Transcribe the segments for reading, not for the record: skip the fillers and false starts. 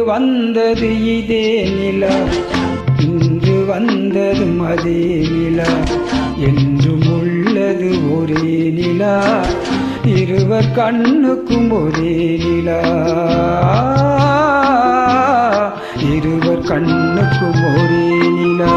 வந்தது இதே நிலா, இன்று வந்ததும் அதே நிலா, என்றும் உள்ளது ஒரே நிலா, இருவர் கண்ணுக்கும் ஒரே நிலா, இருவர் கண்ணுக்கும் ஒரே நிலா.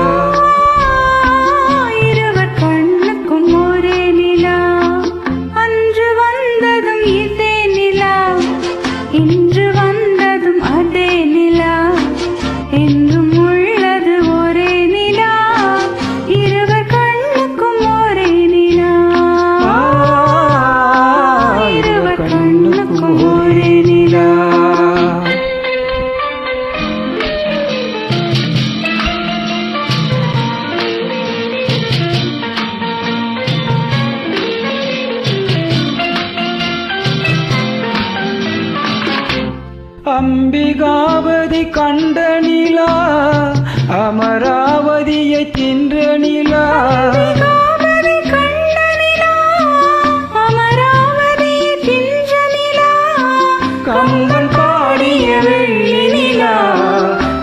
அம்பிகாவதி கண்ட நிலா, அமராவதியை தின்ற நிலா, கம்பன் பாடிய வெள்ளி நிலா,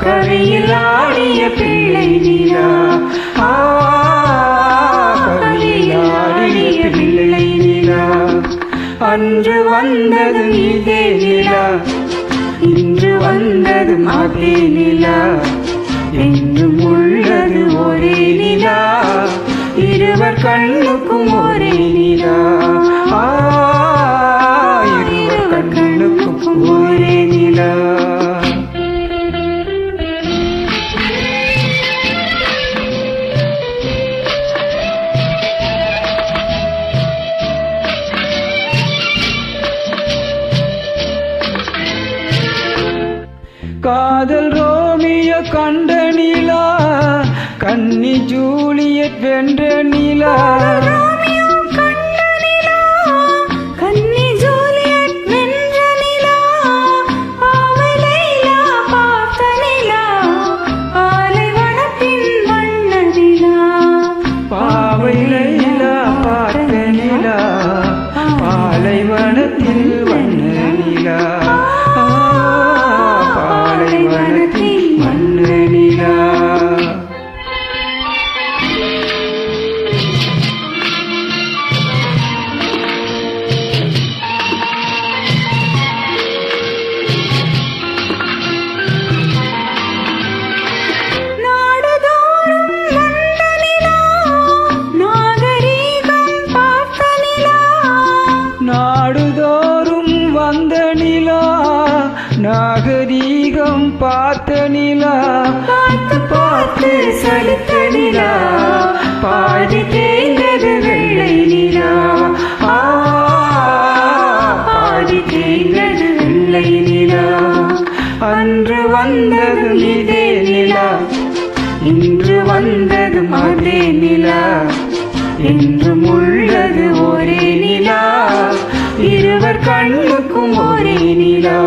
கரையில் ஆடிய பிள்ளை நிலா, கரையில் ஆடிய பிள்ளை நிலா. அன்று வந்தது இதே நிலா, இன்று வந்ததும் அதே நிலா, என்றும் உள்ளது ஒரே நிலா, இருவர் கண்ணுக்கும் ஒரே நிலா, இருவர் கண்ணுக்கும் ஒரே நிலா. காதல் ரோமியோ கண்ட நிலா, கன்னி ஜூலியட் வென்ற நிலா, பாவை லைலா பார்த்த நிலா, பாலைவனத்தில் வண்ண நிலா, நாடுதோறும் வந்த நிலா, நாகரீகம் பார்த்த நிலா, பார்த்து பார்த்து சலித்த நிலா, பாதி தேய்ந்தது வெள்ளை நிலா, பாதி தேய்ந்தது வெள்ளை நிலா. அன்று வந்ததும் இதே நிலா, இன்று வந்ததும் அதே நிலா, என்றும் உள்ளது ஒரே நிலா, இருவர் கண்ணுக்கும் ஒரே நிலா.